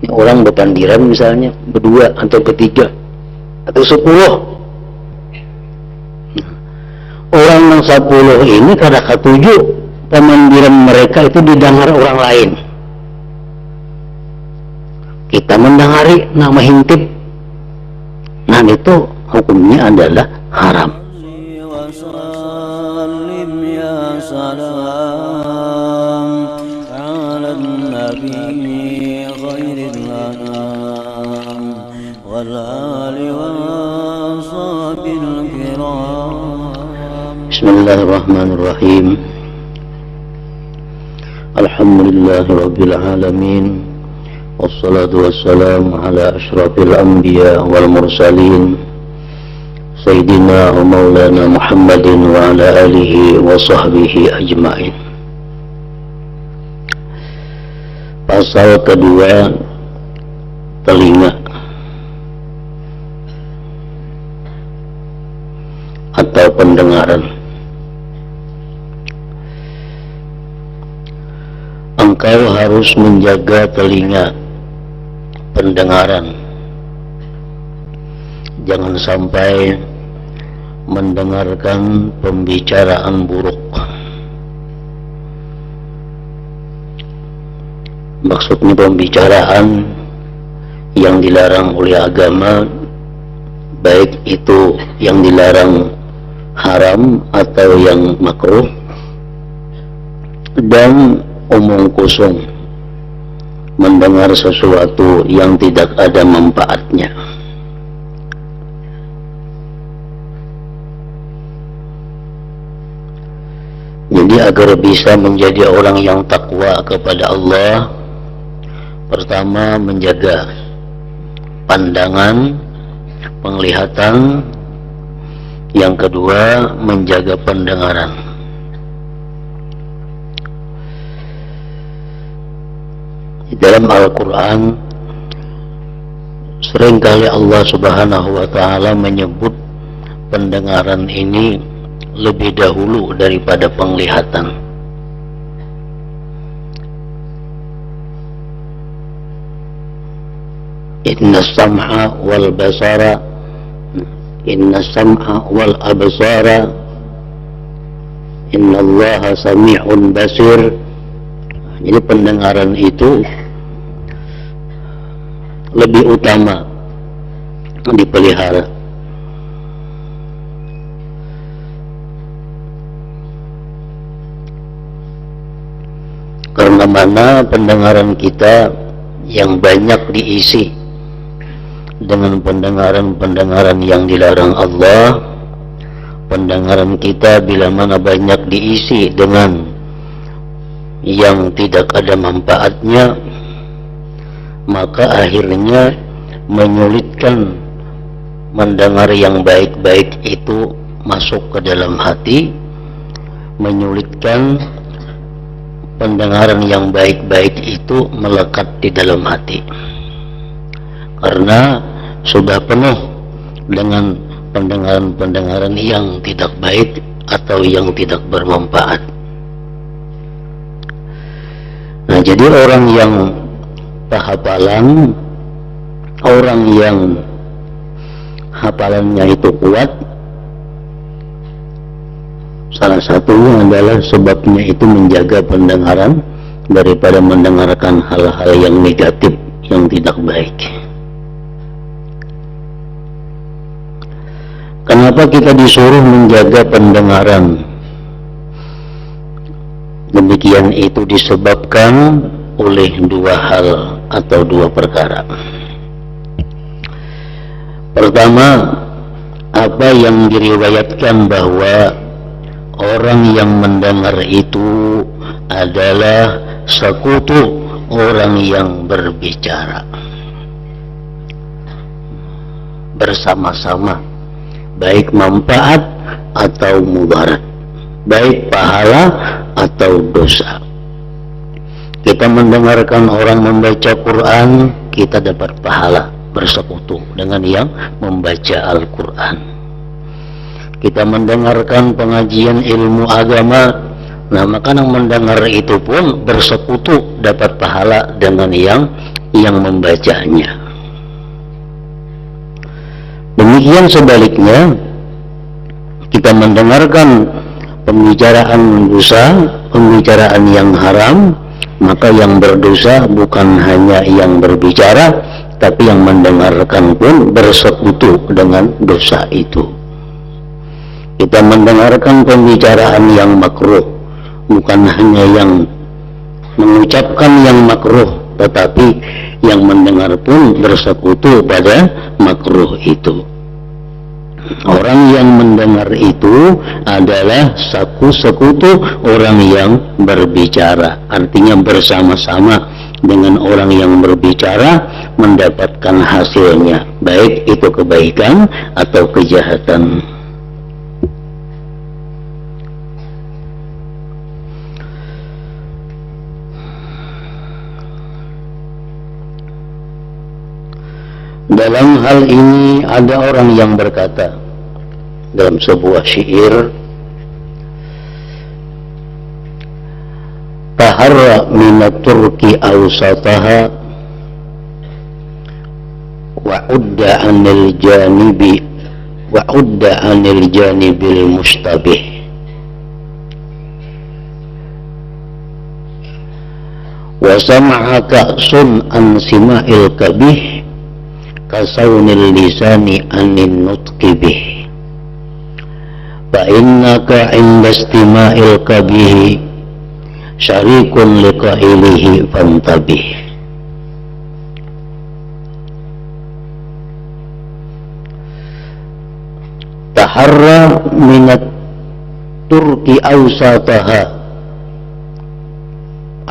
Ini orang berpandiran misalnya berdua atau bertiga atau 10. Orang yang 10 ini kada ketujuh pemandiran mereka itu didengar orang lain. Kita mendengari nama hintip, nah itu hukumnya adalah haram. Bismillahirrahmanirrahim. Alhamdulillahirabbil alamin. Wassalatu wassalamu ala asyrafil anbiya wal mursalin Sayyidina wa maulana Muhammadin wa ala alihi wa sahbihi ajma'in. Pasal kedua, telinga atau pendengaran. Engkau harus menjaga telinga, pendengaran. Jangan sampai mendengarkan pembicaraan buruk. Maksudnya pembicaraan yang dilarang oleh agama, baik itu yang dilarang haram atau yang makruh, dan omong kosong, mendengar sesuatu yang tidak ada manfaatnya. Jadi agar bisa menjadi orang yang takwa kepada Allah, pertama menjaga pandangan, penglihatan, yang kedua menjaga pendengaran. Di dalam Al-Quran seringkali Allah Subhanahu wa ta'ala menyebut pendengaran ini lebih dahulu daripada penglihatan. Inna sam'a wal basara, inna sam'a wal absara, inna allaha sami'un basir. Jadi pendengaran itu lebih utama dipelihara. Karena mana pendengaran kita yang banyak diisi dengan pendengaran-pendengaran yang dilarang Allah, pendengaran kita bila mana banyak diisi dengan yang tidak ada manfaatnya, maka akhirnya menyulitkan mendengar yang baik-baik itu masuk ke dalam hati, menyulitkan pendengaran yang baik-baik itu melekat di dalam hati, karena sudah penuh dengan pendengaran-pendengaran yang tidak baik atau yang tidak bermanfaat. Nah, jadi orang yang hafalan, orang yang hafalannya itu kuat, salah satunya adalah sebabnya itu menjaga pendengaran daripada mendengarkan hal-hal yang negatif, yang tidak baik. Kenapa kita disuruh menjaga pendengaran? Demikian itu disebabkan oleh dua hal atau dua perkara. Pertama, apa yang diriwayatkan bahwa orang yang mendengar itu adalah sekutu orang yang berbicara bersama-sama, baik manfaat atau mudarat, baik pahala atau dosa. Kita mendengarkan orang membaca Quran, kita dapat pahala bersekutu dengan yang membaca Al-Quran. Kita mendengarkan pengajian ilmu agama, Nah, maka yang mendengar itu pun bersekutu dapat pahala dengan yang membacanya. Demikian sebaliknya, kita mendengarkan pembicaraan dosa, pembicaraan yang haram, maka yang berdosa bukan hanya yang berbicara, tapi yang mendengarkan pun bersekutu dengan dosa itu. Kita mendengarkan pembicaraan yang makruh, bukan hanya yang mengucapkan yang makruh, tetapi yang mendengar pun bersekutu pada makruh itu. Orang yang mendengar itu adalah sekutu orang yang berbicara, artinya bersama-sama dengan orang yang berbicara mendapatkan hasilnya, baik itu kebaikan atau kejahatan. Dalam hal ini ada orang yang berkata dalam sebuah syair, taharra minat turki awsataha wa'udda anil janibil mustabih. Wa sam'aka sun an sima'il kabih kasaunil lisani anin nutqi bih. Fa innaka inda istima'il kabih syarikun liqailihi fantabih. Taharra minat turki awsataha,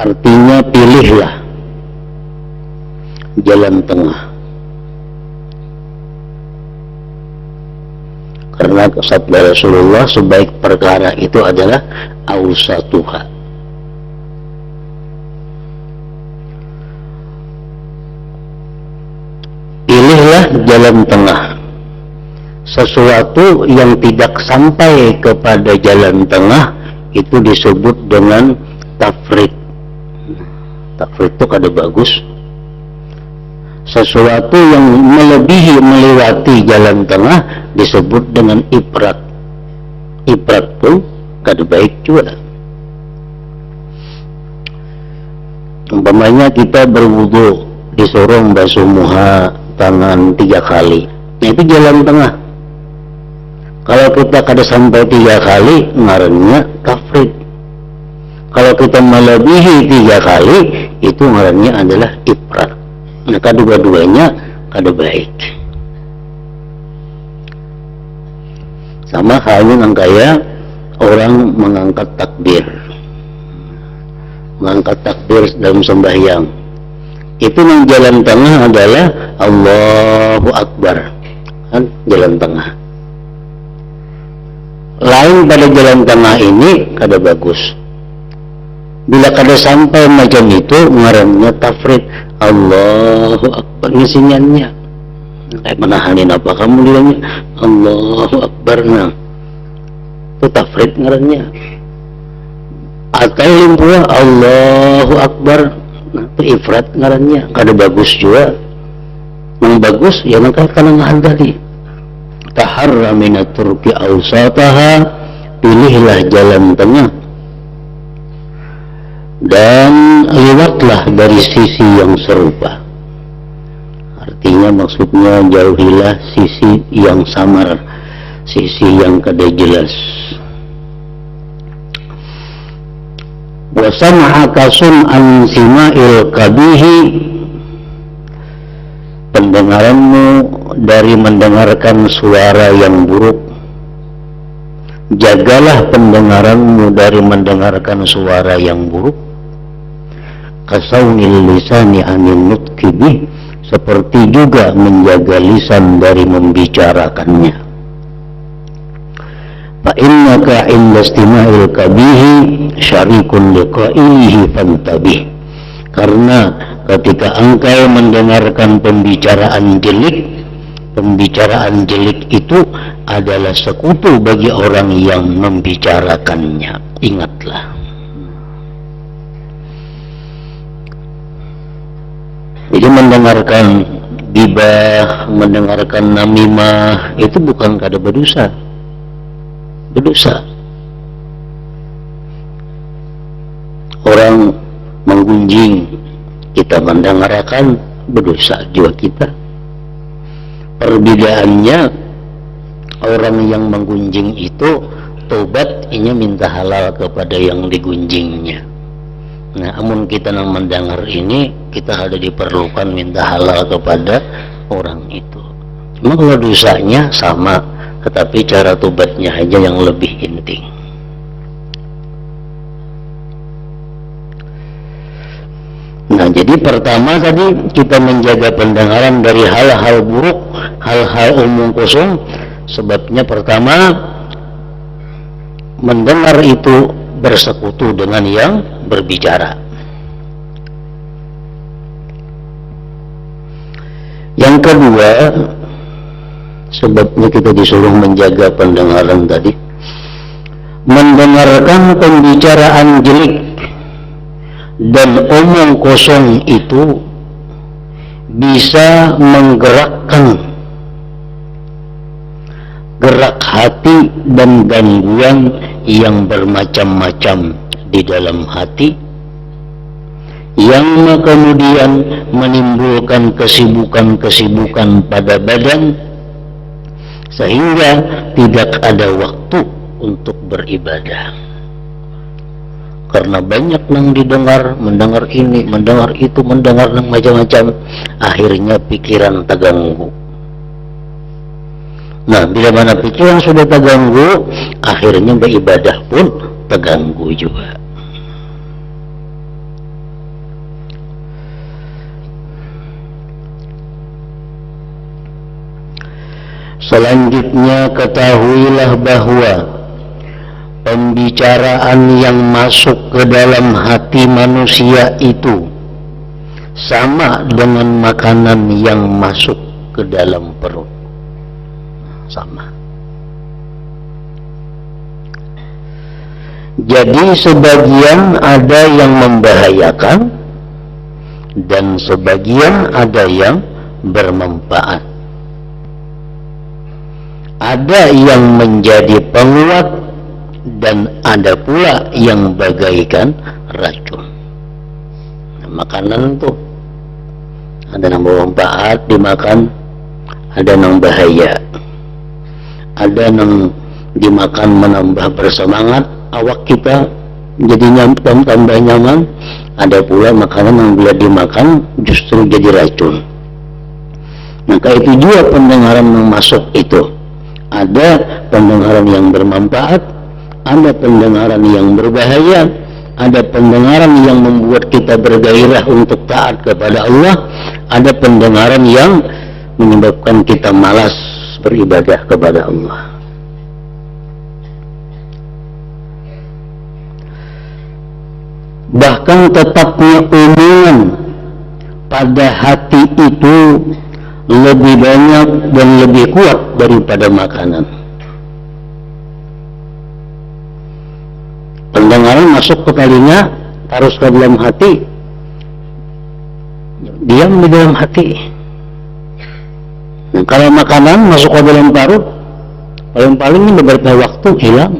artinya pilihlah jalan tengah. Karena sabda Rasulullah, sebaik perkara itu adalah awsatuha. Pilihlah jalan tengah. Sesuatu yang tidak sampai kepada jalan tengah itu disebut dengan tafrid. Tafrid itu kada bagus. Sesuatu yang melewati jalan tengah disebut dengan ifrat. Ifrat pun kada baik juga. Umpamanya kita berwudu disuruh membasuh muka tangan 3 kali, nah itu jalan tengah. Kalau kita kada sampai 3 kali, ngarannya tafrid. Kalau kita melebihi 3 kali, itu ngarannya adalah ifrat. Nah, kedua-duanya kada baik. Sama halnya yang kayak orang mengangkat takbir. Mengangkat takbir dalam sembahyang. Itu yang jalan tengah adalah Allahu Akbar. Kan jalan tengah. Lain pada jalan tengah ini kada bagus. Bila kada sampai macam itu, ngarannya tafrid. Allahu Akbar ngesinyannya. Kayak menahanin apa kamu bilangnya Allahu Akbar, nah itu tafrid ngarannya. Atau limpua Allahu Akbar, nah itu ifrat ngarannya. Kada bagus juga. Yang bagus ya maka kanangahan tadi. Taharra minat turki awsataha, pilihlah jalan tengah dan lewatlah dari sisi yang serupa. Artinya maksudnya jauhilah sisi yang samar, sisi yang kada jelas. Wa sam'aka sun'an sima'il kabihi, pendengaranmu dari mendengarkan suara yang buruk. Jagalah pendengaranmu dari mendengarkan suara yang buruk. Kasaunil lisani anin nutqi bih, seperti juga menjaga lisan dari membicarakannya. Fa innaka inda istima'il kabihi syarikun liqailihi fantabih. Karena ketika engkau mendengarkan pembicaraan jelek itu adalah sekutu bagi orang yang membicarakannya. Ingatlah. Jadi mendengarkan gibah, mendengarkan namimah itu bukan kada berdosa. Berdosa. Orang menggunjing, kita mendengarkan, berdosa juga kita. Perbedaannya, orang yang menggunjing itu tobat, inya minta halal kepada yang digunjingnya. Nah, amun kita yang mendengar ini, kita ada diperlukan minta halal kepada orang itu. Cuma kalau dosanya sama, tetapi cara tobatnya aja yang lebih inting. Nah, jadi pertama tadi kita menjaga pendengaran dari hal-hal buruk, hal-hal omong kosong. Sebabnya pertama, mendengar itu bersekutu dengan yang berbicara. Yang kedua, sebabnya kita disuruh menjaga pendengaran tadi, mendengarkan pembicaraan jelek dan omong kosong itu bisa menggerakkan gerak hati dan gangguan yang bermacam-macam di dalam hati, yang kemudian menimbulkan kesibukan-kesibukan pada badan sehingga tidak ada waktu untuk beribadah. Karena banyak yang didengar, mendengar ini, mendengar itu, mendengar yang macam-macam, akhirnya pikiran terganggu. Nah, bila mana pikiran sudah terganggu, akhirnya beribadah pun terganggu juga. Selanjutnya, ketahuilah bahwa pembicaraan yang masuk ke dalam hati manusia itu sama dengan makanan yang masuk ke dalam perut. Sama. Jadi sebagian ada yang membahayakan dan sebagian ada yang bermanfaat. Ada yang menjadi penguat dan ada pula yang bagaikan racun. Nah, makanan itu ada yang bermanfaat dimakan, ada yang bahaya. Ada yang dimakan menambah bersemangat awak kita, jadi tambah nyaman. Ada pula makanan yang bila dimakan justru jadi racun. Maka itu juga pendengaran yang masuk itu. Ada pendengaran yang bermanfaat, ada pendengaran yang berbahaya, ada pendengaran yang membuat kita bergairah untuk taat kepada Allah, ada pendengaran yang menyebabkan kita malas beribadah kepada Allah. Bahkan tetapnya omongan pada hati itu lebih banyak dan lebih kuat daripada makanan. Pendengaran masuk ke telinga, taruh ke dalam hati, diam di dalam hati. Nah, kalau makanan masuk ke dalam perut, paling-paling ini beberapa waktu hilang.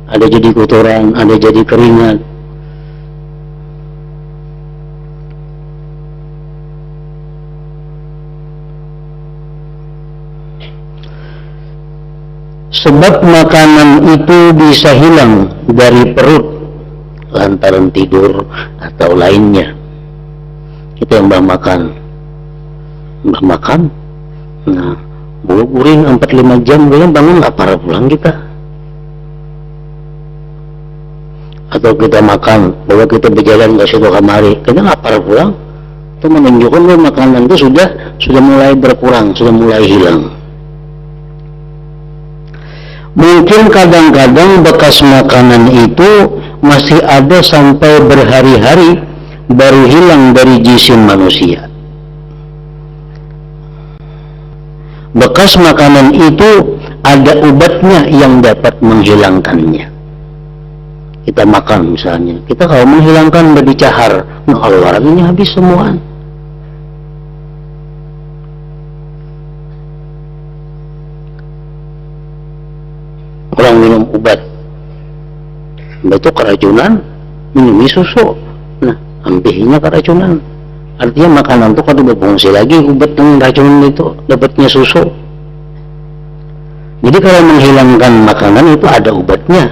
Ada jadi kotoran, ada jadi keringat. Sebab makanan itu bisa hilang dari perut lantaran tidur atau lainnya. Kita yang makan, nah, bulu guring 4-5 jam belum bangun, lapar pulang kita. Atau kita makan, bahwa kita berjalan ke situ kemari, kita lapar pulang, itu menunjukkan bahwa makanan itu sudah mulai berkurang, sudah mulai hilang. Mungkin kadang-kadang bekas makanan itu masih ada sampai berhari-hari baru hilang dari jisim manusia. Bekas makanan itu ada obatnya yang dapat menghilangkannya. kita makan misalnya, kita kalau menghilangkan babi cahar, pengeluarannya habis semua. Orang minum obat itu keracunan, minum susu, nah ampihinya keracunan. Artinya makanan itu kalau berfungsi lagi, obat yang racun itu dapatnya susu. Jadi kalau menghilangkan makanan itu ada obatnya.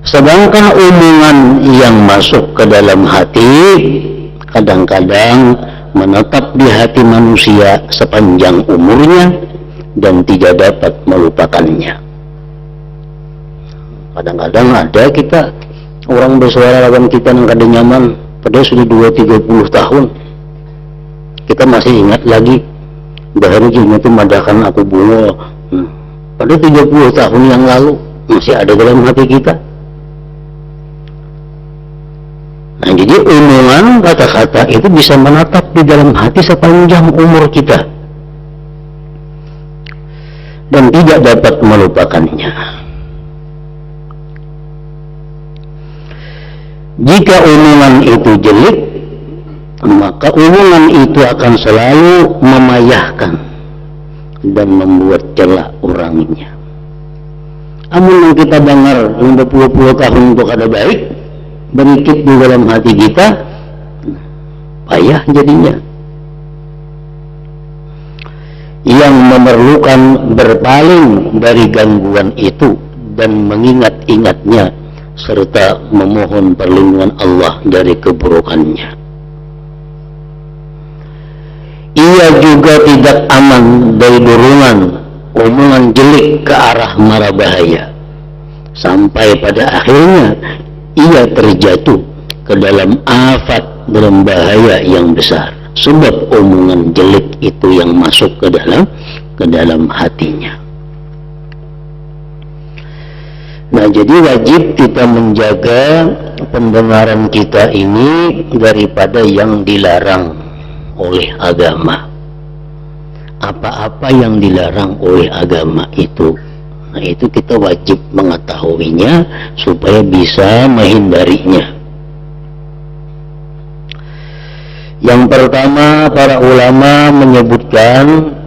Sedangkan omongan yang masuk ke dalam hati kadang-kadang menetap di hati manusia sepanjang umurnya dan tidak dapat melupakannya. Kadang-kadang ada kita orang bersuara lawan kita yang kada nyaman, padahal sudah 2-30 tahun kita masih ingat lagi bahwa gini itu madakan aku bunga, pada 30 tahun yang lalu masih ada dalam hati kita. Nah, jadi omongan kata-kata itu bisa menetap di dalam hati sepanjang umur kita dan tidak dapat melupakannya. Jika omongan itu jelek, maka omongan itu akan selalu memayahkan dan membuat celak orangnya. Amun yang kita dengar 50 tahun untuk ada baik, berikut di dalam hati kita, payah jadinya. Yang memerlukan berpaling dari gangguan itu dan mengingat-ingatnya serta memohon perlindungan Allah dari keburukannya. Ia juga tidak aman dari dorongan omongan jelek ke arah mara bahaya, sampai pada akhirnya ia terjatuh ke dalam afat, dalam bahaya yang besar, sebab omongan jelek itu yang masuk ke dalam hatinya. Nah, jadi wajib kita menjaga pendengaran kita ini daripada yang dilarang oleh agama. Apa-apa yang dilarang oleh agama itu, nah itu kita wajib mengetahuinya supaya bisa menghindarinya. Yang pertama, para ulama menyebutkan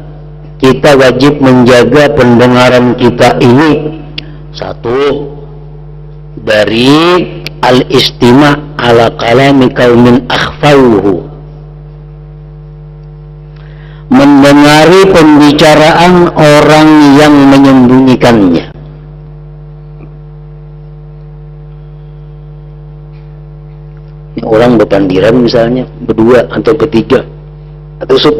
kita wajib menjaga pendengaran kita ini, satu, dari al-istima' ala kalami qaumin akhfauhu, mendengari pembicaraan orang yang menyembunyikannya. Ini orang bertandiran misalnya, berdua atau bertiga atau 10.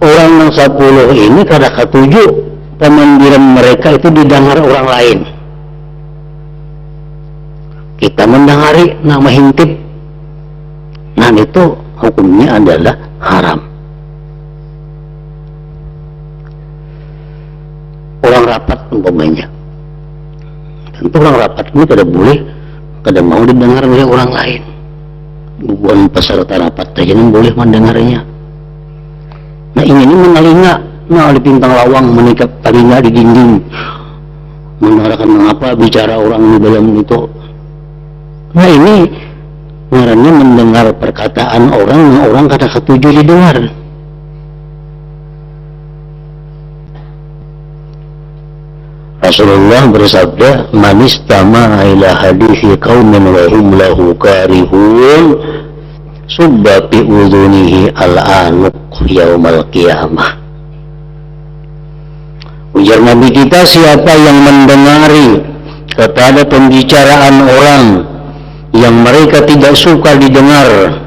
Orang yang 10 ini kada ketujuh pemandiran mereka itu didengar orang lain. Kita mendengari nama hintip, nah itu hukumnya adalah haram. Orang rapat umpamanya, tentu orang rapat ini kada boleh, kada mau didengar oleh orang lain. Bukan peserta rapat saja yang boleh mendengarnya. Nah ini menelinga, nah di pintang lawang menikap telinga di dinding, mendengarkan mengapa bicara orang di dalam itu. Nah ini ngarannya mendengar perkataan orang yang orang kada ketuju didengar. Rasulullah bersabda, "Man istama'a ila hadithi qaumin wa hum lahu karihun, subba fi udhunihi al-anuq yaumal qiyamah." Ujar Nabi kita, siapa yang mendengari kepada pembicaraan orang yang mereka tidak suka didengar,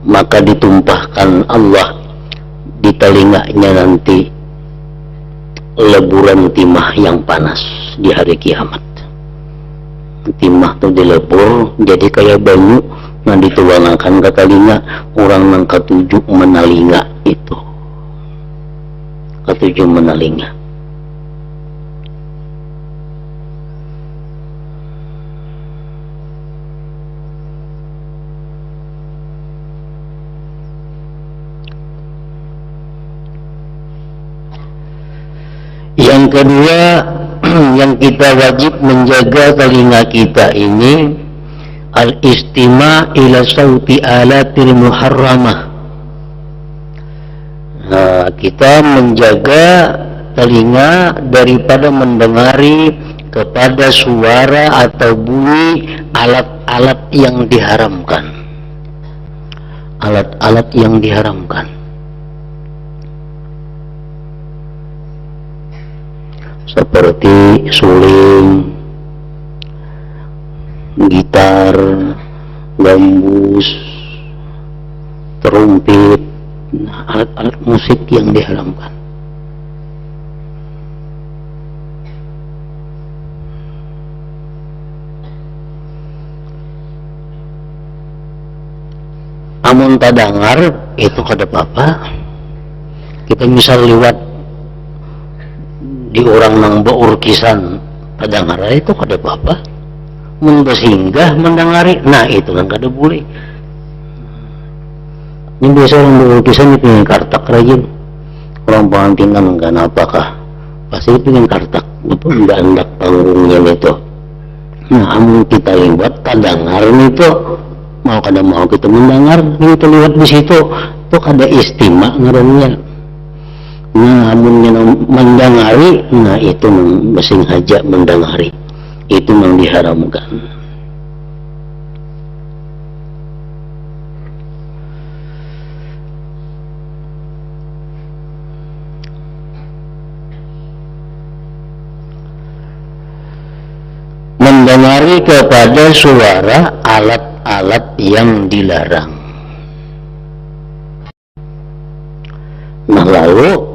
maka ditumpahkan Allah di telinganya nanti leburan timah yang panas di hari kiamat. Timah itu dilebur jadi kayak banyu yang dituangkan ke telinga orang yang ketujuh menelinga itu, ketujuh menelinga. Yang Yang kedua, yang kita wajib menjaga telinga kita ini al-istima' ila sauti alatil muharramah. Nah, kita menjaga telinga daripada mendengari kepada suara atau bunyi alat-alat yang diharamkan. Alat-alat yang diharamkan. Seperti suling, gitar, gambus, terumpet, alat-alat musik yang diharamkan. Amun tadangar itu kada apa-apa. Kita misal lewat di orang nang beurkisan tadangar itu kada apa-apa. Mun bersinggah mendengari, nah itu kan kada boleh. Ini biasa orang beurkisan itu pengen kartak rajin. Orang pengantinan kan apakah? Pasti pengen kartak, itu enggak hendak panggungnya itu. Nah, amun kita lewat tadangar itu mau kada mau kita mendengar, kita lihat di situ tuh ada istima ngarannya. Nah, amunnya mendengari, nah itu masing haja mendengari, itu yang diharamkan. Mendengari kepada suara alat-alat yang dilarang. Nah, lalu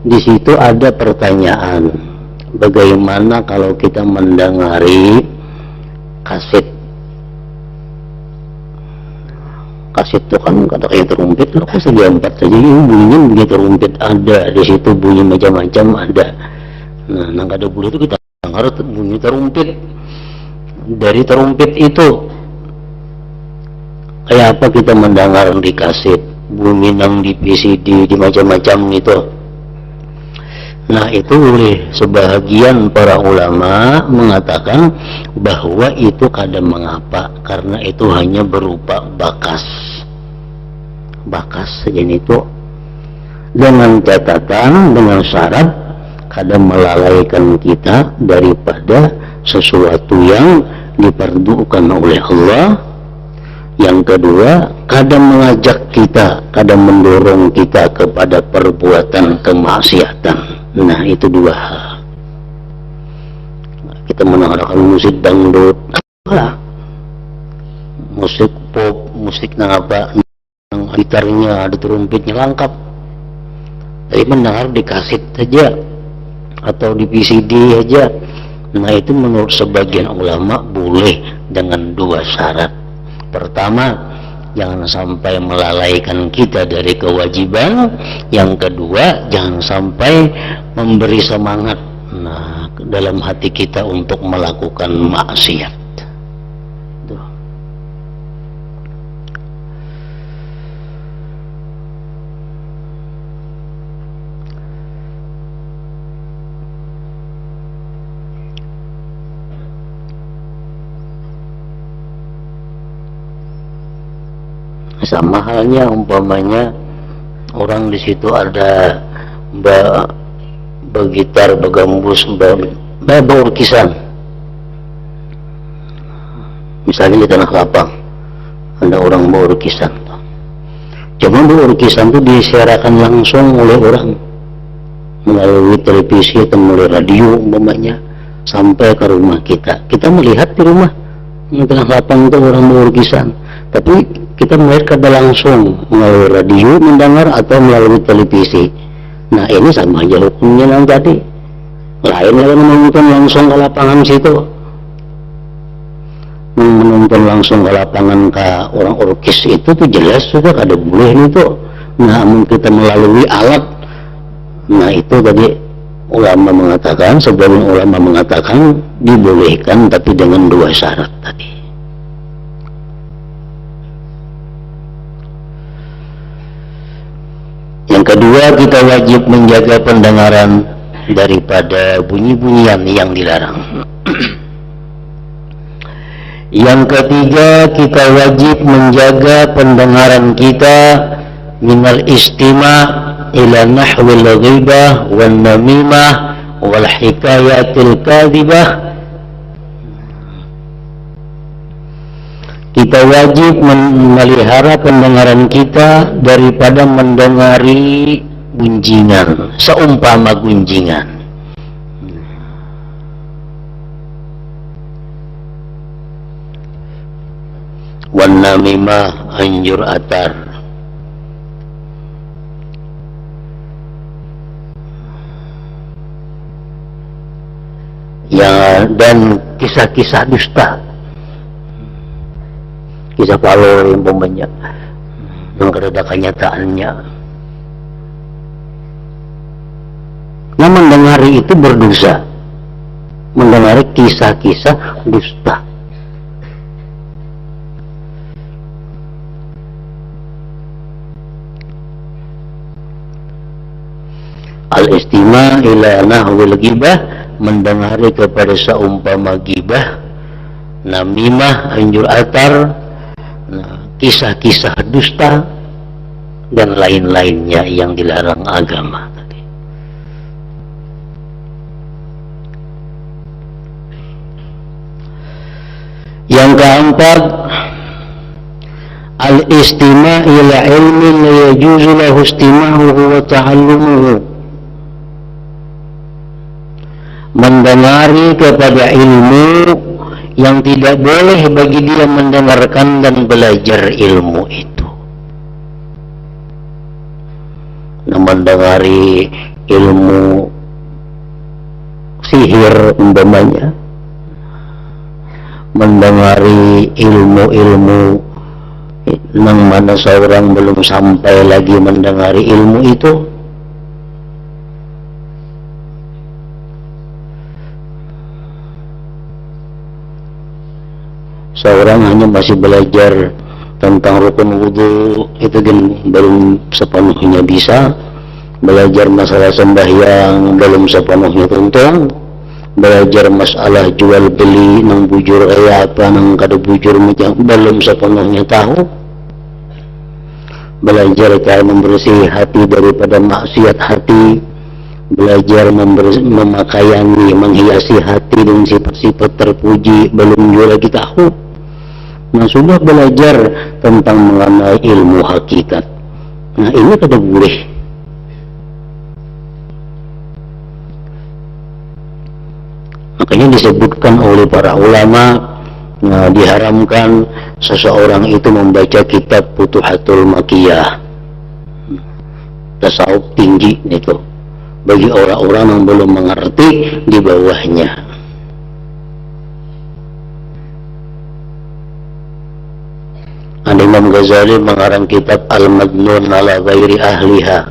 di situ ada pertanyaan, bagaimana kalau kita mendengari kaset? Kaset itu kan kata kayak terumpet, lo kok segi empat saja, bunyinya bunyi terumpet ada, di situ bunyi macam-macam ada. Nah, nang kada boleh itu kita dengar bunyi terumpet. Dari terumpet itu kayak apa kita mendengar di kaset, bunyi nang di PCD, di macam-macam itu. Nah, itu oleh sebahagian para ulama mengatakan bahwa itu kada mengapa, karena itu hanya berupa bakas saja itu, dengan catatan, dengan syarat kada melalaikan kita daripada sesuatu yang diperdukan oleh Allah. Yang kedua, kadang mengajak kita, kadang mendorong kita kepada perbuatan kemaksiatan. Nah, itu dua hal. Kita mendengarkan musik dangdut, apa? Musik pop, musik nang apa, nang gitarnya ada terumpetnya lengkap. Tapi mendengar di kaset saja atau di PCD aja. Nah, itu menurut sebagian ulama boleh dengan dua syarat. Pertama, jangan sampai melalaikan kita dari kewajiban. Yang kedua, jangan sampai memberi semangat dalam hati kita untuk melakukan maksiat. Sama halnya umpamanya orang di situ ada begitar, begambus, beurkisan. Misalnya di Tanah Lapang ada orang beurkisan. Cuma beurkisan itu disiarkan langsung oleh orang melalui televisi atau melalui radio umpamanya sampai ke rumah kita. Kita melihat di rumah di Tanah Lapang itu orang beurkisan. Tapi kita melihat kada langsung melalui radio mendengar atau melalui televisi. Nah, ini sama aja hukumnya yang tadi. Lain lagi menonton langsung ke lapangan situ, menonton langsung ke lapangan ke orang orkes itu tuh jelas sudah kada boleh itu. Nah, kita melalui alat, nah itu tadi ulama mengatakan, sebagian ulama mengatakan dibolehkan, tapi dengan dua syarat tadi. Yang kedua, kita wajib menjaga pendengaran daripada bunyi-bunyian yang dilarang. Yang ketiga, kita wajib menjaga pendengaran kita minal istima' ila nahwil ghibah wan namimah wal hikayatil kadhibah. Kita wajib memelihara pendengaran kita daripada mendengari gunjingan, seumpama gunjingan. Wan namimah, anjur atar. Ya, dan kisah-kisah dusta, kisah palsu yang umpamanya yang ada kenyataannya. Yang mendengari itu berdosa, mendengari kisah-kisah dusta. Al-istima' ila nahwil ghibah, mendengari kepada seumpama gibah, namimah, anjur atar, kisah-kisah dusta, dan lain-lainnya yang dilarang agama tadi. Yang keempat, al-istima' ila ilmin la yajuzu lahu istima'uhu wa ta'allumuhu, mendengari kepada ilmu yang tidak boleh bagi dia mendengarkan dan belajar ilmu itu. Nah, mendengari ilmu sihir umpamanya, mendengari ilmu-ilmu yang mana seorang belum sampai lagi mendengari ilmu itu. Seorang hanya masih belajar tentang rukun wudhu, itu kan belum sepenuhnya bisa. Belajar masalah sembahyang belum sepenuhnya tuntung. Belajar masalah jual beli nang bujur apa nang kada bujur belum sepenuhnya tahu. Belajar cara membersih hati daripada maksiat hati. Belajar memakaiani, menghiasi hati dengan sifat-sifat terpuji belum juga lagi tahu. Nah, sudah belajar tentang mengenai ilmu hakikat. Nah, ini kada boleh. Makanya disebutkan oleh para ulama, nah, diharamkan seseorang itu membaca kitab Futuhatul Makkiyah, tasawuf tinggi itu, bagi orang-orang yang belum mengerti di bawahnya. Imam Ghazali mengarang kitab Al-Madnun ala ghairi ahliha.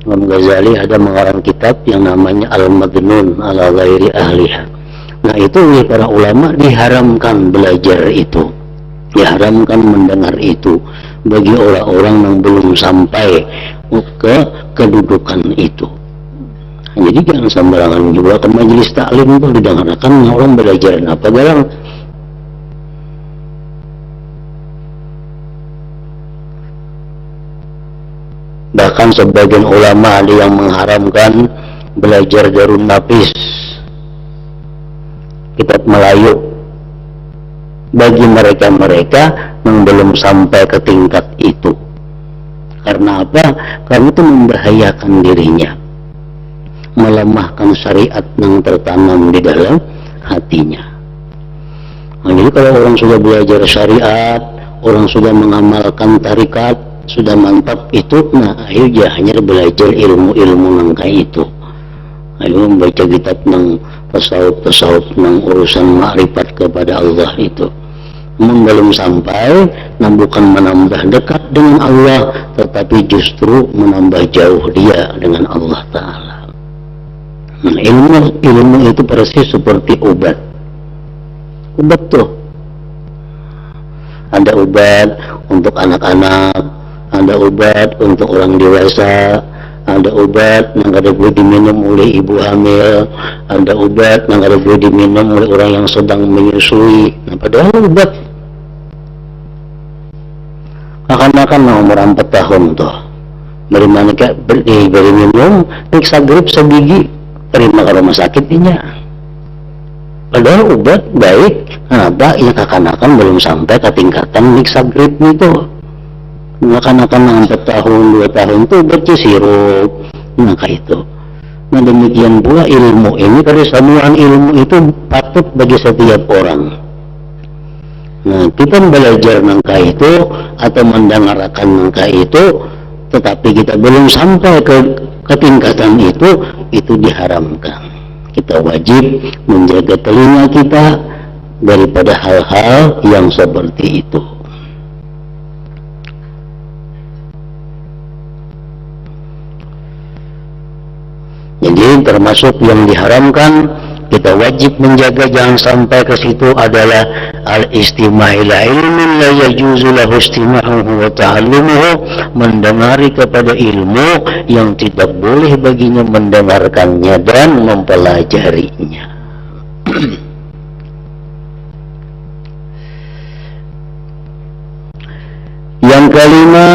Imam Ghazali ada mengarang kitab yang namanya Al-Madnun ala ghairi ahliha. Nah, itu oleh para ulama diharamkan belajar itu, diharamkan mendengar itu bagi orang-orang yang belum sampai ke kedudukan itu. Jadi jangan sembarangan juga ke majelis taklim itu didengarkan orang belajar apa garang. Bahkan sebagian ulama ada yang mengharamkan belajar Darun Nafis, kitab Melayu, bagi mereka-mereka yang belum sampai ke tingkat itu. Karena apa? Karena itu membahayakan dirinya, melemahkan syariat yang tertanam di dalam hatinya. Nah, jadi kalau orang sudah belajar syariat, orang sudah mengamalkan tarikat, sudah mantap itu, nah ayo hanya belajar ilmu-ilmu nang kayak itu. Ayo membaca kitab nang tasawuf nang urusan makrifat kepada Allah itu. Namun belum sampai, nah bukan menambah dekat dengan Allah, tetapi justru menambah jauh dia dengan Allah Ta'ala. Nah, ilmu itu persis seperti obat. Obat tuh ada obat untuk anak-anak, ada obat untuk orang dewasa, ada obat yang kada boleh diminum oleh ibu hamil, ada obat yang kada boleh diminum oleh orang yang sedang menyusui. Nah, padahal obat akan-akan umur 4 tahun tuh bagaimana kayak beri minum periksa grip sebiji terima ke rumah sakitnya, padahal obat baik. Kenapa yang akan-akan belum sampai ke tingkatan periksa grip itu? Akan-akan 4 tahun 2 tahun itu obatnya sirup. Nah kayak itu. Nah demikian pula ilmu ini, karena semua ilmu itu patut bagi setiap orang. Nah kita belajar nangka itu atau mendengarkan nangka itu, tetapi kita belum sampai ke tingkatan itu diharamkan. Kita wajib menjaga telinga kita daripada hal-hal yang seperti itu. Jadi termasuk yang diharamkan kita wajib menjaga jangan sampai ke situ adalah al-istima' ila ilmin la yajuzu lahu istima'uhu wa ta'allumuhu, mendengari kepada ilmu yang tidak boleh baginya mendengarkannya dan mempelajarinya. Yang kelima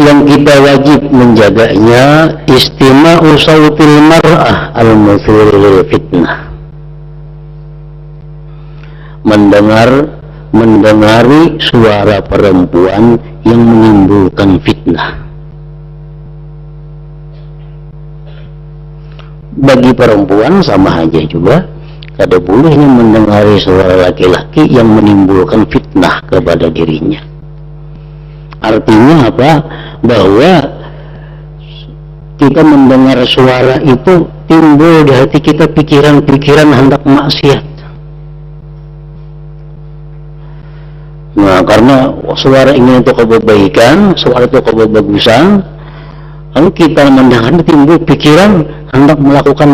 yang kita wajib menjaganya, istima'u sautil mar'ah al-muthiril fitnah, mendengari suara perempuan yang menimbulkan fitnah. Bagi perempuan sama aja juga, kada bolehnya mendengari suara laki-laki yang menimbulkan fitnah kepada dirinya. Artinya apa? Bahwa kita mendengar suara itu timbul di hati kita pikiran-pikiran hendak maksiat. Nah, karena suara ingin itu kebaikan, suara itu kebagusan, lalu kita mendengar timbul pikiran hendak melakukan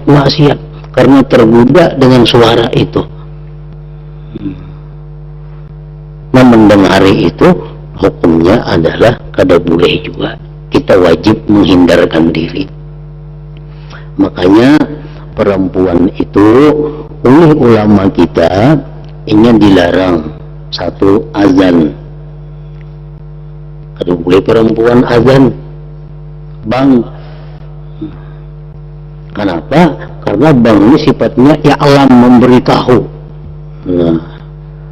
maksiat karena tergoda dengan suara itu. Nah, mendengari itu hukumnya adalah kada boleh juga, kita wajib menghindarkan diri. Makanya perempuan itu oleh ulama kita ini dilarang. Satu, azan, kada boleh perempuan azan bang. Kenapa? Karena bang ini sifatnya ya alam, memberitahu. Nah,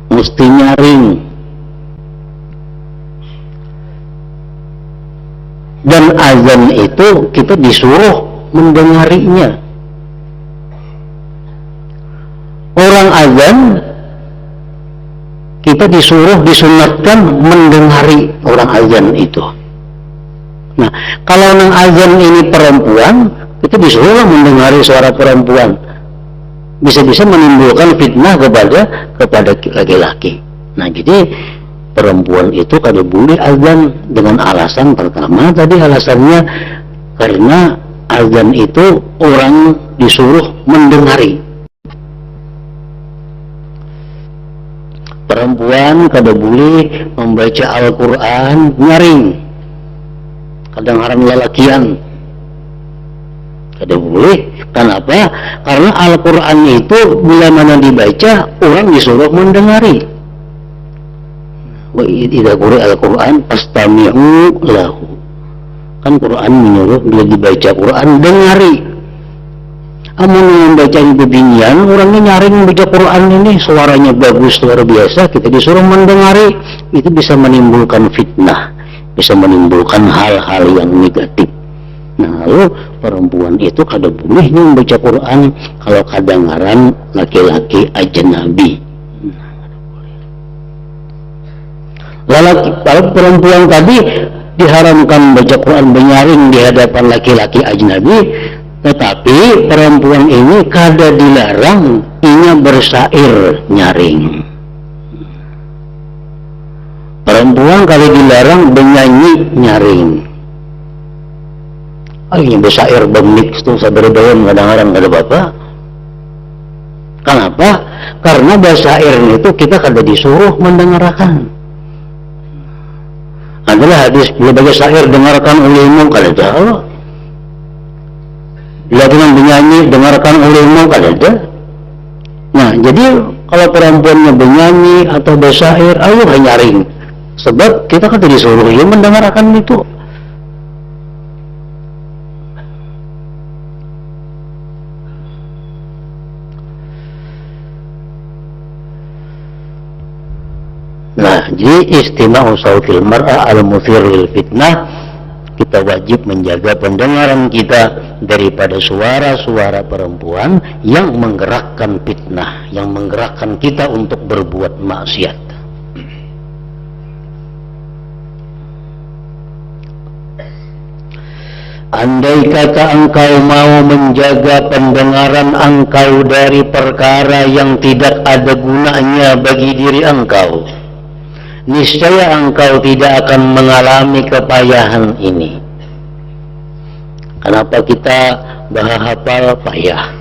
mesti nyaring. Dan azan itu kita disuruh mendengarinya. Orang azan kita disuruh, disunatkan mendengari orang azan itu. Nah, kalau orang azan ini perempuan, kita disuruh mendengari suara perempuan. Bisa-bisa menimbulkan fitnah kepada laki-laki. Nah, jadi perempuan itu kada boleh azan dengan alasan pertama tadi, alasannya karena azan itu orang disuruh mendengari. Perempuan kada boleh membaca Al-Quran nyaring, kedengaran lelakian kada boleh. Kenapa? Karena Al-Quran itu bila mana dibaca orang disuruh mendengari. Wa idza quri'a al-Qur'an fastami'u lahu. Kan Quran menyuruh bila dibaca Quran dengari. Amun membaca bebinian, orangnya nyaring membaca Quran ini suaranya bagus luar biasa, kita disuruh mendengari, itu bisa menimbulkan fitnah, bisa menimbulkan hal-hal yang negatif. Nah, lalu perempuan itu kada bolehnya membaca Quran kalau kedengaran laki-laki ajnabi. Lalu perempuan tadi diharamkan membaca Quran menyaring di hadapan laki-laki ajnabi, tetapi perempuan ini kada dilarang inya bersair nyaring. Perempuan kada dilarang bernyanyi nyaring. Ini bersair bemik itu sabar-bayan kadang-kadang kada apa-apa. Kenapa? Karena bersair itu kita kada disuruh mendengarkan. adalah hadis bila baca syair dengarkan olehmu kalau tahu. Bila dengan bernyanyi dengarkan olehmu kalau ada. Nah, jadi kalau perempuannya bernyanyi atau bersyair, ayo nyaring. Sebab kita kan disuruh ya mendengarkan itu. Nah, jadi istima'u sautil mar'ah al-muthir lil fitnah, kita wajib menjaga pendengaran kita daripada suara-suara perempuan yang menggerakkan fitnah, yang menggerakkan kita untuk berbuat maksiat. Andai kata engkau mau menjaga pendengaran engkau dari perkara yang tidak ada gunanya bagi diri engkau, niscaya engkau tidak akan mengalami kepayahan ini. Kenapa kita hafal payah?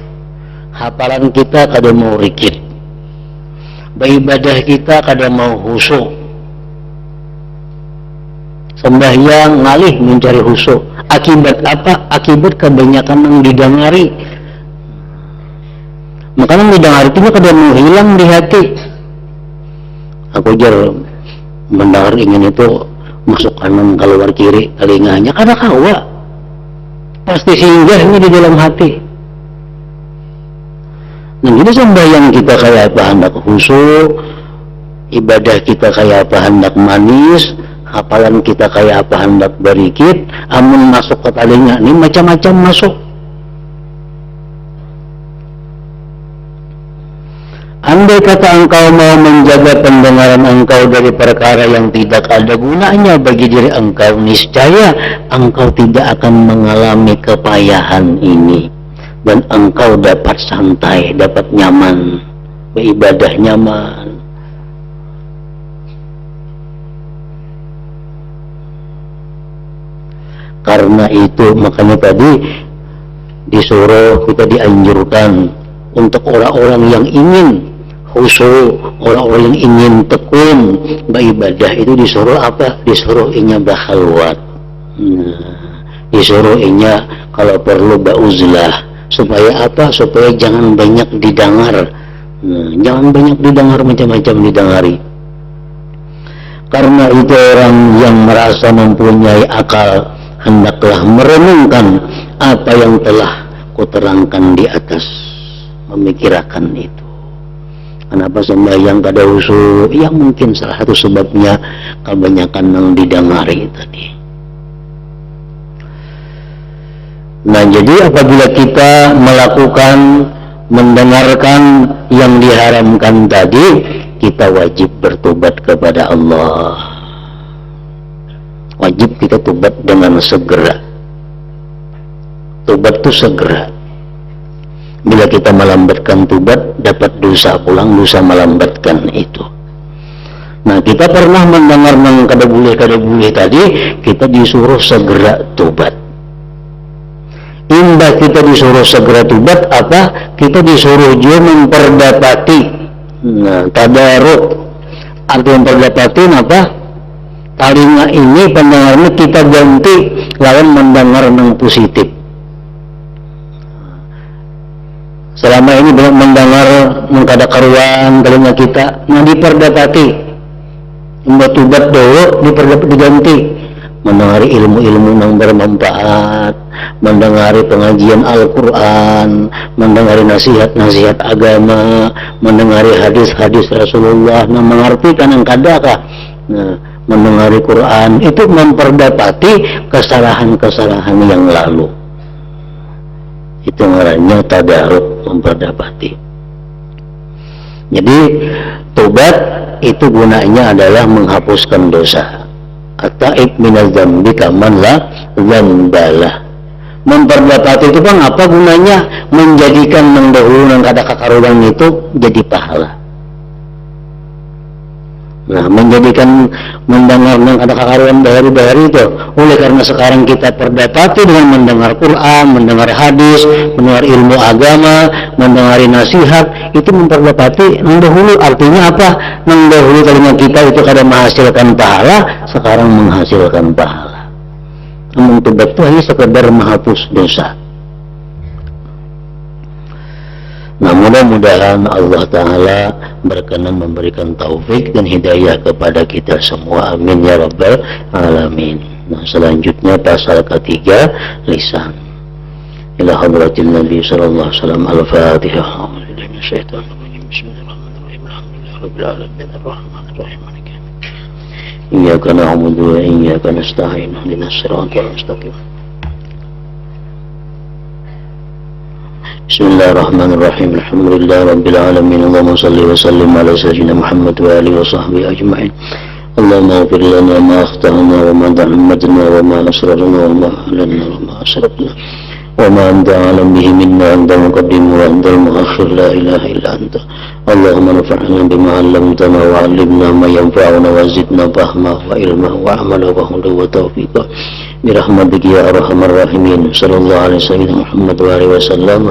Hafalan kita kada mau rikit, beribadah kita kada mau khusyuk, sembahyang ngalih mencari khusyuk. Akibat apa? Akibat kebanyakan yang didengari. Makanya didengari itu kada mau hilang di hati. Aku jar mendengar ingin itu masuk kanan keluar kiri telinganya kada kawa, pasti singgahnya di dalam hati. Nah, jadi sembahyang kita kayak apa hendak khusyuk, ibadah kita kayak apa hendak manis, hafalan kita kayak apa hendak berikit, amun masuk ke telinga ini macam-macam masuk. Andai kata engkau mau menjaga pendengaran engkau dari perkara yang tidak ada gunanya bagi diri engkau, niscaya engkau tidak akan mengalami kepayahan ini, dan engkau dapat santai, dapat nyaman, beribadah nyaman. Karena itu makanya tadi disuruh, kita dianjurkan untuk orang-orang yang ingin khusyuk, orang-orang yang ingin tekun beribadah itu disuruh apa? Disuruh inya berkhalwat, disuruh inya kalau perlu bauzlah. Supaya apa? Supaya jangan banyak didengar, jangan banyak didengar, macam-macam didengari. Karena itu orang yang merasa mempunyai akal hendaklah merenungkan apa yang telah kuterangkan di atas, memikirkan itu. Kenapa sembahyang kada khusyuk? Ya mungkin salah satu sebabnya kebanyakan yang didengari tadi. Nah, jadi apabila kita melakukan, mendengarkan yang diharamkan tadi, kita wajib bertobat kepada Allah. Wajib kita tobat dengan segera. Tobat itu segera. Bila kita melambatkan tobat, dapat dosa pulang, dosa melambatkan itu. Nah, kita pernah mendengar yang kada boleh tadi, kita disuruh segera tobat. Imbah kita disuruh segera tobat, apa? Kita disuruh juga memperdapati. Nah, tadaruk. Arti memperdapati apa? Telinga ini pendengarnya kita ganti lawan mendengar yang positif. Selama ini belum mendengar mengkada karuan telinga kita, nah diperdapati, membuat dulu diganti, mendengari ilmu-ilmu yang bermanfaat, mendengari pengajian Al-Quran, mendengari nasihat-nasihat agama, mendengari hadis-hadis Rasulullah, nah mengartikan yang kadakah, nah mendengari Quran itu memperdapati kesalahan-kesalahan yang lalu. Itu ngarannya tadaruk, memperdapati. Jadi tobat itu gunanya adalah menghapuskan dosa. At-taib minaz dzambi kaman la dzambalah. Memperdapati itu bang apa gunanya? Menjadikan mendahulukan kata kakaruan itu jadi pahala. Nah, menjadikan mendengar kata kakaruan bahari-bahari itu. Oleh karena sekarang kita perdapati dengan mendengar Quran, mendengar hadis, mendengar ilmu agama, mendengar nasihat, itu memperdapati nang dahulu. Artinya apa? Nang dahulu telinga kita itu kada menghasilkan pahala, sekarang menghasilkan pahala. Namun tobat itu hanya sekedar menghapus dosa. Nah, mudah-mudahan Allah Ta'ala berkenan memberikan taufik dan hidayah kepada kita semua. Amin ya rabbal alamin. Nah, selanjutnya pasal ketiga, lisan. Ila hadratin Nabi sallallahu alaihi wasallam. Al-Fatihah. Bismillahirrahmanirrahim. Alhamdulillahirabbil alamin. Arrahmanirrahim. Iyyaka na'budu wa iyyaka nasta'in. Ihdinas siratal mustaqim. Bismillahirrahmanirrahim. Alhamdulillahirabbil alamin. Allahumma shalli wa sallim ala sayyidina Muhammad wa alihi wa sahbihi ajma'in. Allahumma ighfir lana ma akhtana wa ma ta'ammadna wa ma asrarna wa ma alanna wa ma asrafna wa ma anta a'lam bihi minna anta muqaddim wa anta muakhir la ilaha illa anta. Allahumma nafa'na bima 'allamtana wa 'allimna ma yanfa'una wa zidna fahma wa ilma wa 'amala wa huda wa tawfiqa birahmatika ya arhamar rahimin. Sallallahu alaihi wasallam Muhammad wa alihi wasallam.